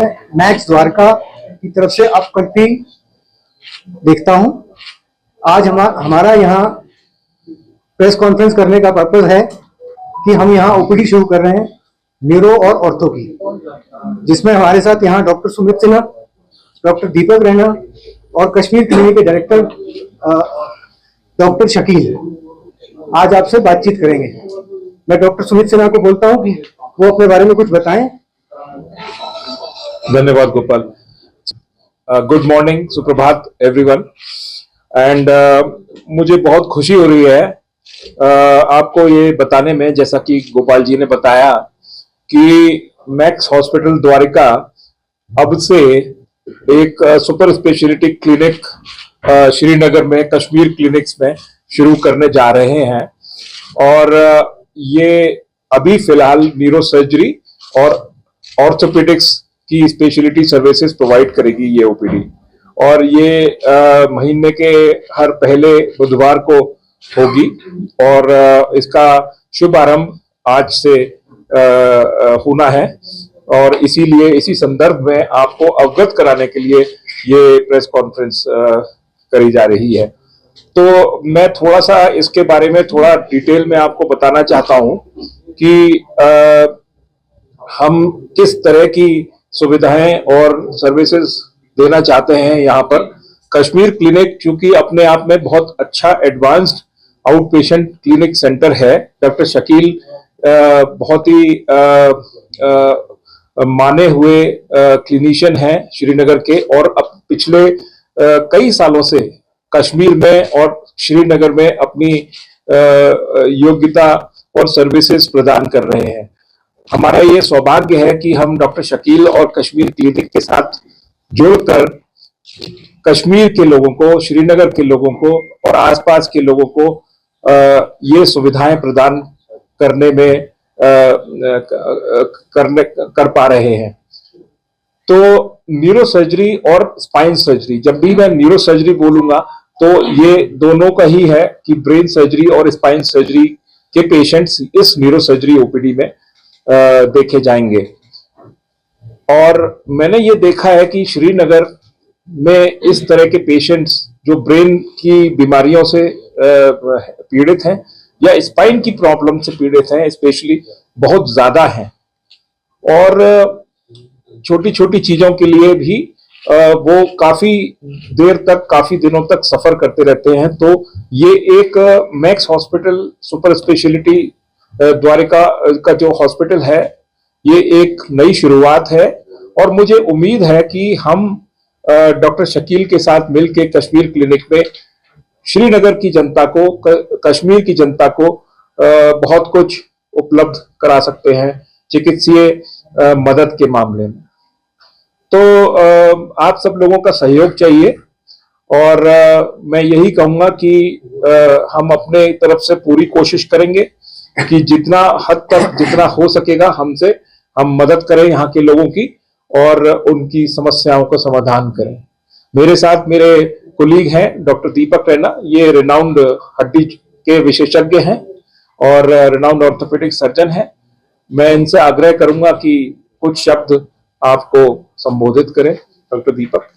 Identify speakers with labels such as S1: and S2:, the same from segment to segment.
S1: Max Dwarka की तरफ से अब करती देखता हूं। आज हमारा यहाँ प्रेस कॉन्फ्रेंस करने का पर्पज है कि हम यहाँ ओपीडी शुरू कर रहे हैं न्यूरो और ऑर्थो की, जिसमें हमारे साथ यहाँ डॉक्टर सुमित सिन्हा, डॉक्टर दीपक रैना और कश्मीर क्लिनिक के डायरेक्टर डॉक्टर शकील आज आपसे बातचीत करेंगे। मैं डॉक्टर सुमित सिन्हा को बोलता हूं कि वो अपने बारे में कुछ बताएं।
S2: धन्यवाद गोपाल। गुड मॉर्निंग, सुप्रभात एवरीवन। एंड मुझे बहुत खुशी हो रही है आपको ये बताने में, जैसा कि गोपाल जी ने बताया कि मैक्स हॉस्पिटल द्वारिका अब से एक सुपर स्पेशलिटी क्लिनिक श्रीनगर में कश्मीर क्लिनिक्स में शुरू करने जा रहे हैं। और ये अभी फिलहाल न्यूरो सर्जरी और ऑर्थोपेडिक्स की स्पेशलिटी सर्विसेज प्रोवाइड करेगी ये ओपीडी, और ये महीने के हर पहले बुधवार को होगी। और इसका शुभ आरंभ आज से होना है, और इसीलिए इसी संदर्भ में आपको अवगत कराने के लिए ये प्रेस कॉन्फ्रेंस करी जा रही है। तो मैं थोड़ा सा इसके बारे में थोड़ा डिटेल में आपको बताना चाहता हूं कि हम किस तरह की सुविधाएं और सर्विसेज देना चाहते हैं यहाँ पर। कश्मीर क्लिनिक चूंकि अपने आप में बहुत अच्छा advanced out patient clinic centre है। डॉक्टर शकील बहुत ही माने हुए क्लिनिशियन हैं श्रीनगर के, और अब पिछले कई सालों से कश्मीर में और श्रीनगर में अपनी योग्यता और सर्विसेज प्रदान कर रहे हैं। हमारा ये सौभाग्य है कि हम डॉक्टर शकील और कश्मीर क्लिनिक के साथ जुड़कर कश्मीर के लोगों को, श्रीनगर के लोगों को और आसपास के लोगों को ये सुविधाएं प्रदान करने में कर पा रहे हैं। तो न्यूरो सर्जरी और स्पाइन सर्जरी, जब भी मैं न्यूरो सर्जरी बोलूंगा तो ये दोनों का ही है कि ब्रेन सर्जरी और स्पाइन सर्जरी के पेशेंट्स इस न्यूरो सर्जरी ओपीडी में देखे जाएंगे। और मैंने ये देखा है कि श्रीनगर में इस तरह के पेशेंट्स जो ब्रेन की बीमारियों से पीड़ित हैं या स्पाइन की प्रॉब्लम से पीड़ित हैं, स्पेशली बहुत ज्यादा हैं, और छोटी छोटी चीजों के लिए भी वो काफी देर तक, काफी दिनों तक सफर करते रहते हैं। तो ये एक Max hospital super speciality Dwarka का जो हॉस्पिटल है, ये एक नई शुरुआत है। और मुझे उम्मीद है कि हम डॉक्टर शकील के साथ मिलकर कश्मीर क्लिनिक में श्रीनगर की जनता को, कश्मीर की जनता को बहुत कुछ उपलब्ध करा सकते हैं चिकित्सीय मदद के मामले में। तो आप सब लोगों का सहयोग चाहिए, और मैं यही कहूंगा कि हम अपने तरफ से पूरी कोशिश करेंगे कि जितना हद तक, जितना हो सकेगा हमसे, हम मदद करें यहाँ के लोगों की और उनकी समस्याओं का समाधान करें। मेरे साथ मेरे कोलीग हैं डॉक्टर दीपक रैना, ये रिनाउंड हड्डी के विशेषज्ञ हैं और रिनाउंड ऑर्थोपेडिक सर्जन हैं। मैं इनसे आग्रह करूंगा कि कुछ शब्द आपको संबोधित करें। Doctor Deepak.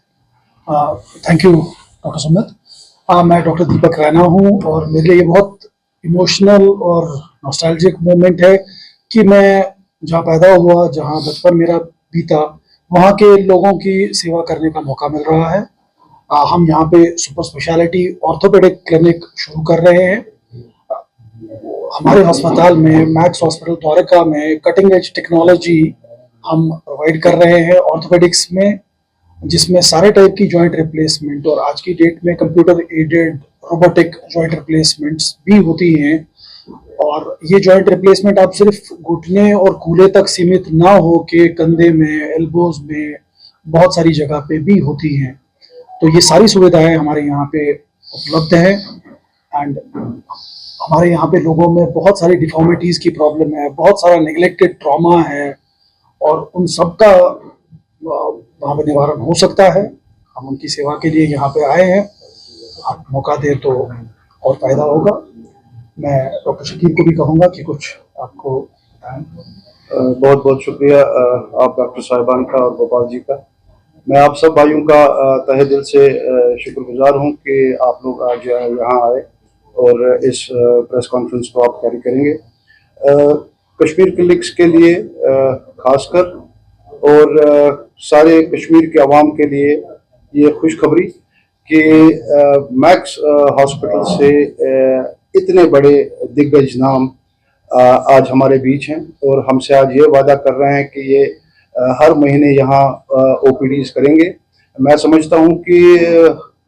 S3: Thank you doctor Sumit. मैं डॉक्टर दीपक रैना हूँ, और मेरे लिए ये बहुत इमोशनल और नॉस्टैल्जिक मोमेंट है कि मैं जहाँ पैदा हुआ, जहाँ बचपन मेरा बीता, वहाँ के लोगों की सेवा करने का मौका मिल रहा है। हम यहाँ पे सुपर स्पेशलिटी ऑर्थोपेडिक क्लिनिक शुरू कर रहे हैं। हमारे अस्पताल में, मैक्स हॉस्पिटल द्वारका में, कटिंग एज टेक्नोलॉजी हम प्रोवाइड कर रहे हैं ऑर्थोपेडिक्स में, जिसमें सारे टाइप की जॉइंट रिप्लेसमेंट और आज की डेट में computer aided robotic joint replacements भी होती हैं। और ये जॉइंट रिप्लेसमेंट आप सिर्फ घुटने और कूल्हे तक सीमित ना हो के कंधे में, एल्बोज में, बहुत सारी जगह पे भी होती हैं। तो ये सारी सुविधाएं हमारे यहाँ पे उपलब्ध हैं। एंड हमारे यहाँ पे लोगों में बहुत सारी डिफॉर्मिटीज की प्रॉब्लम है, बहुत सारा नेग्लेक्टेड ट्रॉमा है, और उन सब का वहाँ पे निवारण हो सकता है। हम उनकी सेवा के लिए यहाँ पे आए हैं। आप मौका दें तो और फायदा होगा। मैं डॉक्टर शकील को भी कहूँगा कि कुछ आपको बताएं।
S4: बहुत बहुत शुक्रिया आप डॉक्टर साहिबान का और गोपाल जी का। मैं आप सब भाइयों का तहे दिल से शुक्रगुजार हूं कि आप लोग आज यहाँ आए और इस प्रेस कॉन्फ्रेंस को आप कैरी करेंगे। कश्मीर क्लिनिक्स के लिए खासकर और सारे कश्मीर के अवाम के लिए ये खुशखबरी कि मैक्स हॉस्पिटल से इतने बड़े दिग्गज नाम आज हमारे बीच हैं और हमसे आज ये वादा कर रहे हैं कि ये हर महीने यहाँ ओपीडीज करेंगे। मैं समझता हूँ कि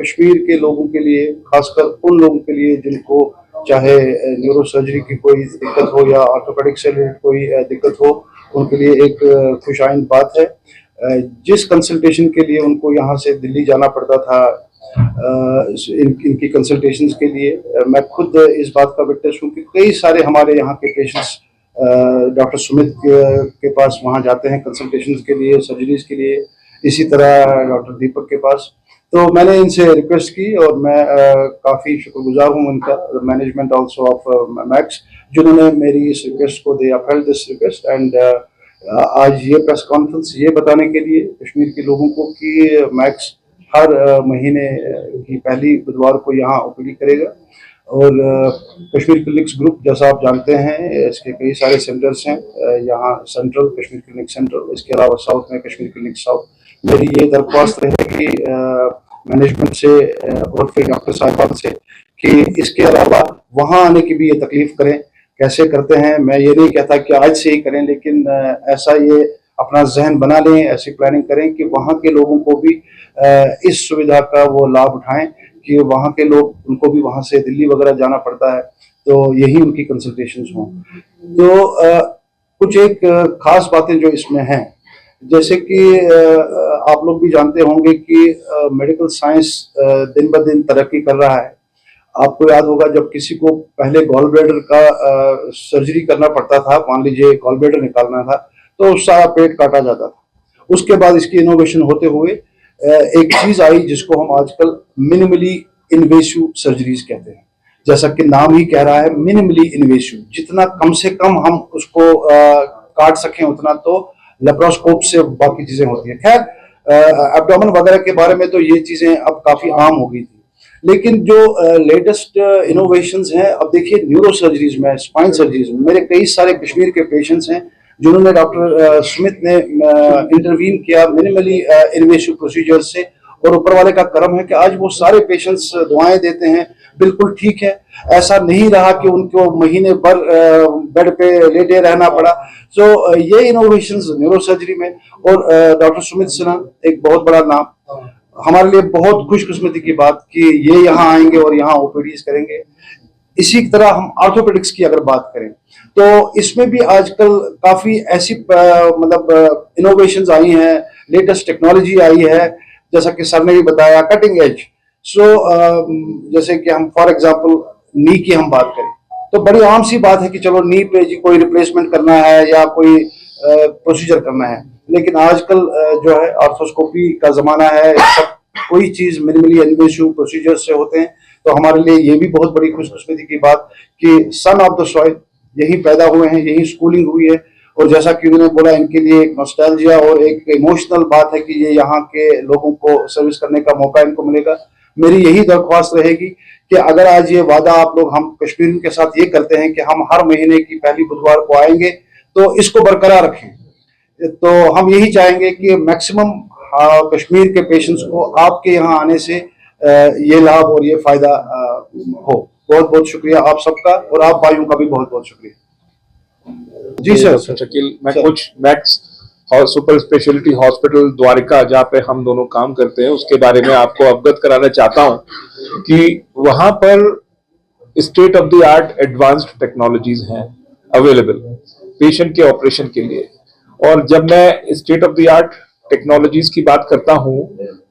S4: कश्मीर के लोगों के लिए, खासकर उन लोगों के लिए जिनको चाहे न्यूरो सर्जरी की कोई दिक्कत हो या ऑर्थोपेडिक से रिलेटेड कोई दिक्कत हो, उनके लिए एक खुशाइंद बात है। जिस कंसल्टेशन के लिए उनको यहाँ से दिल्ली जाना पड़ता था इनकी कंसल्टेशंस के लिए, मैं खुद इस बात का विटनेस हूँ कि कई सारे हमारे यहाँ के पेशेंट्स डॉक्टर सुमित के पास वहाँ जाते हैं कंसल्टेशंस के लिए, सर्जरीज के लिए, इसी तरह डॉक्टर दीपक के पास। तो मैंने इनसे रिक्वेस्ट की और मैं काफ़ी शुक्रगुजार हूँ उनका, मैनेजमेंट ऑल्सो ऑफ मैक्स, जिन्होंने मेरी इस रिक्वेस्ट को दे अपहेल्ड दिस रिक्वेस्ट एंड आज ये प्रेस कॉन्फ्रेंस ये बताने के लिए कश्मीर के लोगों को कि मैक्स हर महीने की पहली बुधवार को यहाँ ओपीडी करेगा। और कश्मीर क्लिनिक्स ग्रुप, जैसा आप जानते हैं, इसके कई सारे सेंटर्स हैं यहाँ, सेंट्रल कश्मीर क्लिनिक सेंट्रल, इसके अलावा साउथ में कश्मीर क्लिनिक साउथ। मेरी ये दरख्वास्त रहेगी मैनेजमेंट से और फिर डॉक्टर साहिबान से कि इसके अलावा वहाँ आने की भी ये तकलीफ करें। कैसे करते हैं मैं ये नहीं कहता कि आज से ही करें, लेकिन ऐसा ये अपना जहन बना लें, ऐसी प्लानिंग करें कि वहाँ के लोगों को भी इस सुविधा का वो लाभ उठाएं कि वहाँ के लोग, उनको भी वहाँ से दिल्ली वगैरह जाना पड़ता है, तो यही उनकी कंसल्टेशंस हों। तो कुछ एक खास बातें जो इसमें हैं, जैसे कि आप लोग भी जानते होंगे कि मेडिकल साइंस दिन ब दिन तरक्की कर रहा है। आपको याद होगा जब किसी को पहले गॉल ब्लैडर का सर्जरी करना पड़ता था, मान लीजिए गॉल ब्लैडर निकालना था, तो सारा पेट काटा जाता था। उसके बाद इसकी इनोवेशन होते हुए एक चीज आई जिसको हम आजकल मिनिमली इन्वेसिव सर्जरीज कहते हैं। जैसा कि नाम ही कह रहा है, मिनिमली इन्वेसिव, जितना कम से कम हम उसको काट सकें उतना, तो लेप्रोस्कोप से बाकी चीजें होती है। खैर, एब्डोमेन वगैरह के बारे में तो ये चीजें अब काफी आम हो गई थी, लेकिन जो लेटेस्ट इनोवेशंस हैं, अब देखिए न्यूरो सर्जरीज में, स्पाइन सर्जरीज में, मेरे कई सारे कश्मीर के पेशेंट्स हैं जिन्होंने डॉक्टर स्मिथ ने इंटरवीन किया मिनिमली इन्वेसिव प्रोसीजर से, और ऊपर वाले का करम है कि आज वो सारे पेशेंट्स दुआएं देते हैं, बिल्कुल ठीक है। ऐसा नहीं रहा कि उनको महीने भर बेड पे लेटे रहना पड़ा। सो ये इनोवेशंस न्यूरो सर्जरी में, और डॉक्टर सुमित सिन्हा एक बहुत बड़ा नाम, हमारे लिए बहुत खुशकिस्मती की बात कि ये यहाँ आएंगे और यहाँ ओपीडीज करेंगे। इसी तरह हम ऑर्थोपेडिक्स की अगर बात करें तो इसमें भी आजकल काफी ऐसी मतलब इनोवेशंस आई हैं, लेटेस्ट टेक्नोलॉजी आई है, जैसा कि सर ने भी बताया, कटिंग एज। सो जैसे कि हम फॉर एग्जांपल नी की हम बात करें तो बड़ी आम सी बात है कि चलो नी पे जी कोई रिप्लेसमेंट करना है या कोई प्रोसीजर करना है, लेकिन आजकल जो है आर्थोस्कोपी का जमाना है, सब कोई चीज मिनिमली इन्वेसिव प्रोसीजर से होते हैं। तो हमारे लिए ये भी बहुत बड़ी खुशकिस्मती की बात कि सन ऑफ द सॉइल यही पैदा हुए हैं, यही स्कूलिंग हुई है, और जैसा कि उन्होंने बोला, इनके लिए एक नॉस्टैल्जिया और एक इमोशनल बात है कि ये यहाँ के लोगों को सर्विस करने का मौका इनको मिलेगा। मेरी यही दरख्वास्त रहेगी कि अगर आज ये वादा आप लोग, हम कश्मीर के साथ ये करते हैं कि हम हर महीने की पहली बुधवार को आएंगे, तो इसको बरकरार रखें। तो हम यही चाहेंगे कि मैक्सिमम कश्मीर के पेशेंट्स को आपके यहाँ आने से ये लाभ और ये फायदा हो। बहुत बहुत शुक्रिया आप सबका, और आप भाइयों का भी बहुत बहुत शुक्रिया। जी सर।
S2: शकील, मैं कुछ Max super speciality hospital Dwarka, जहाँ पे हम दोनों काम करते हैं, उसके बारे में आपको अवगत कराना चाहता हूँ कि वहां पर state of the art advanced technologies हैं अवेलेबल पेशेंट के ऑपरेशन के लिए। और जब मैं state of the art technologies की बात करता हूं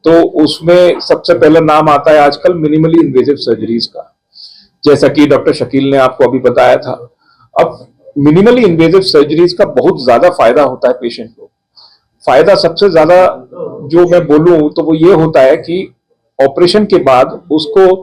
S2: तो उसमें सबसे पहला नाम आता है आजकल मिनिमली इन्वेसिव सर्जरीज का, जैसा कि डॉक्टर शकील ने आपको अभी बताया था। अब मिनिमली इन्वेसिव सर्जरीज का बहुत ज्यादा फायदा होता है पेशेंट को। फायदा सबसे ज्यादा जो मैं बोलूं तो वो ये होता है कि ऑपरेशन के बाद उसको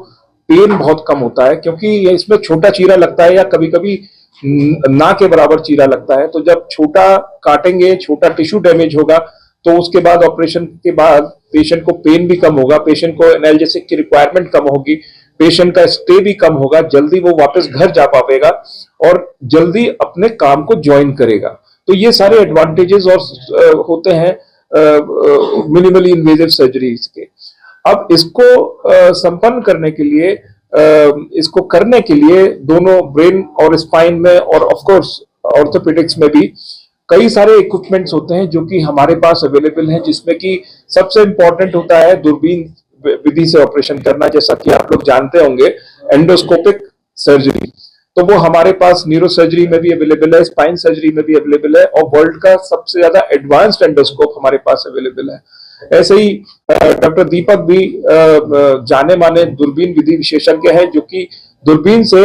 S2: पेन बहुत कम होता है, क्योंकि ये इसमें छोटा चीरा लगता है या कभी कभी ना के बराबर चीरा लगता है। तो जब छोटा काटेंगे, छोटा टिश्यू डैमेज होगा, तो उसके बाद ऑपरेशन के बाद पेशेंट को पेन भी कम होगा, पेशेंट को एनाल्जेसिक की रिक्वायरमेंट कम होगी, पेशेंट का स्टे भी कम होगा, जल्दी वो वापस घर जा पाएगा और जल्दी अपने काम को ज्वाइन करेगा। तो ये सारे एडवांटेजेस और होते हैं मिनिमली इन्वेजिव सर्जरीज के। अब इसको संपन्न करने के लिए, इसको करने के लिए दोनों ब्रेन और स्पाइन में और ऑफ कोर्स ऑर्थोपेडिक्स में भी कई सारे इक्विपमेंट्स होते हैं जो कि हमारे पास अवेलेबल हैं, जिसमें कि सबसे इंपॉर्टेंट होता है दूरबीन विधि से ऑपरेशन करना। जैसा कि आप लोग जानते होंगे, एंडोस्कोपिक सर्जरी, तो वो हमारे पास न्यूरो सर्जरी में भी अवेलेबल है, स्पाइन सर्जरी में भी अवेलेबल है, और वर्ल्ड का सबसे ज्यादा एडवांस्ड एंडोस्कोप हमारे पास अवेलेबल है। ऐसे ही डॉक्टर दीपक भी जाने माने दूरबीन विधि विशेषज्ञ हैं, जो कि दूरबीन से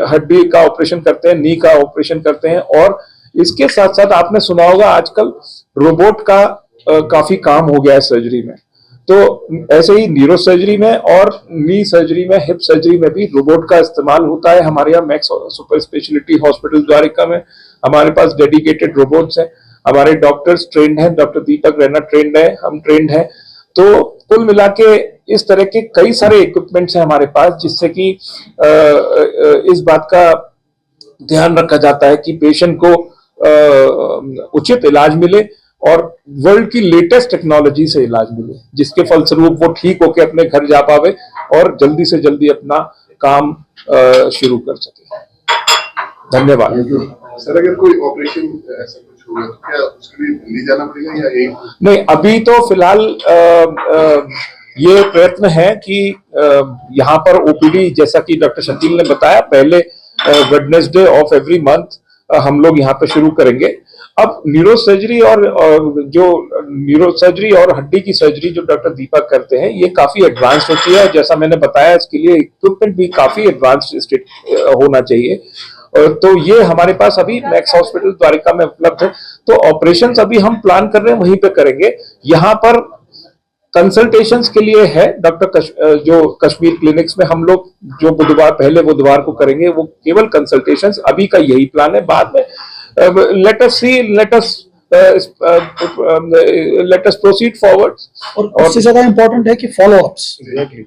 S2: हड्डी का ऑपरेशन करते हैं, नी का ऑपरेशन करते हैं। और इसके साथ साथ आपने सुना होगा आजकल रोबोट का काफी काम हो गया है सर्जरी में। तो ऐसे ही न्यूरो सर्जरी में और नी सर्जरी में, हिप सर्जरी में भी रोबोट का इस्तेमाल होता है। हमारे यहाँ Max super speciality hospital Dwarka में हमारे पास डेडिकेटेड रोबोट्स हैं, हमारे डॉक्टर्स ट्रेंड हैं, डॉक्टर दीपक रैना ट्रेंड है, हम ट्रेंड हैं। तो कुल मिला के इस तरह के कई सारे इक्विपमेंट्स हैं हमारे पास, जिससे कि इस बात का ध्यान रखा जाता है कि पेशेंट को उचित इलाज मिले और वर्ल्ड की लेटेस्ट टेक्नोलॉजी से इलाज मिले, जिसके फलस्वरूप वो ठीक होकर अपने घर जा पावे और जल्दी से जल्दी अपना काम शुरू कर सके। धन्यवाद।
S5: सर, अगर कोई ऑपरेशन ऐसा कुछ होगा तो क्या उसके लिए दिल्ली जाना पड़ेगा या एक?
S2: नहीं, अभी तो फिलहाल ये प्रयत्न है कि यहाँ पर ओपीडी, जैसा कि डॉक्टर शकील ने बताया, पहले वेडनेसडे ऑफ एवरी मंथ हम लोग यहाँ पे शुरू करेंगे। अब न्यूरो सर्जरी और जो न्यूरो सर्जरी और हड्डी की सर्जरी जो डॉक्टर दीपक करते हैं, ये काफी एडवांस्ड होती है। जैसा मैंने बताया, इसके लिए इक्विपमेंट भी काफी एडवांस्ड होना चाहिए। तो ये हमारे पास अभी मैक्स हॉस्पिटल द्वारिका में उपलब्ध है। तो ऑपरेशंस अभी हम प्लान कर रहे हैं, वहीं पे करेंगे। यहाँ पर कंसल्टेशंस के लिए है डॉक्टर जो कश्मीर क्लिनिक्स में हम लोग जो पहले बुधवार को करेंगे, वो केवल कंसल्टेशंस। अभी का यही प्लान है। बाद में let us proceed forward।
S3: और उससे ज्यादा इम्पोर्टेंट है कि फॉलो अप्स।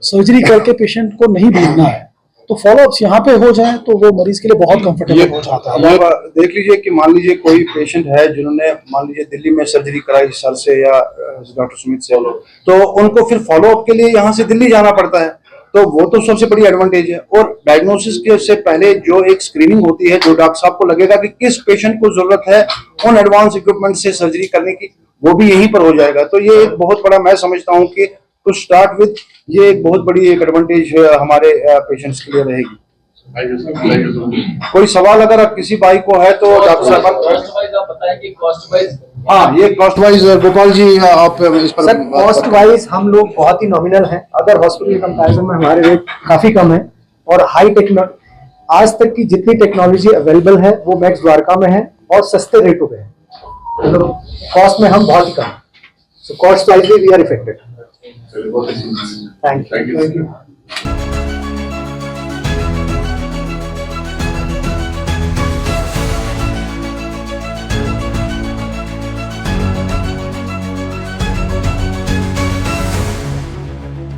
S3: सर्जरी करके पेशेंट को नहीं भेजना है, तो फॉलो अप्स यहाँ पे हो जाए तो वो मरीज के लिए बहुत कंफर्टेबल हो जाता है।
S4: अब आप देख लीजिए कि मान लीजिए कोई पेशेंट है जिन्होंने मान लीजिए दिल्ली में सर्जरी कराई सर से या डॉक्टर सुमित से, तो उनको फिर फॉलो अप के लिए यहाँ से दिल्ली जाना पड़ता है। तो वो तो सबसे बड़ी एडवांटेज है। और डायग्नोसिस के से पहले जो एक स्क्रीनिंग होती है, जो डॉक्टर साहब को लगेगा कि किस पेशेंट को जरूरत है उन एडवांस इक्विपमेंट से सर्जरी करने की, वो भी यहीं पर हो जाएगा। तो ये एक बहुत बड़ा, मैं समझता हूँ कि टू स्टार्ट विद, ये एक बहुत बड़ी एक एडवांटेज हमारे पेशेंट्स के लिए रहेगी। कोई सवाल अगर किसी भाई को है तो डॉक्टर साहब आप बताएं कि कॉस्ट वाइज। हाँ, ये कॉस्ट वाइज गोपाल जी आप इस पर।
S1: सर, कॉस्ट वाइज हम लोग बहुत ही नॉमिनल हैं। अदर हॉस्पिटल कंपैरिजन में हमारे रेट काफी कम है और हाई टेक्नोलॉजी, आज तक की जितनी टेक्नोलॉजी अवेलेबल है वो मैक्स द्वारका में है और सस्ते रेटों पे है। मतलब कॉस्ट में हम बहुत ही कम, so cost wise we are affected.
S5: बहुत अच्छी।
S1: Thank you.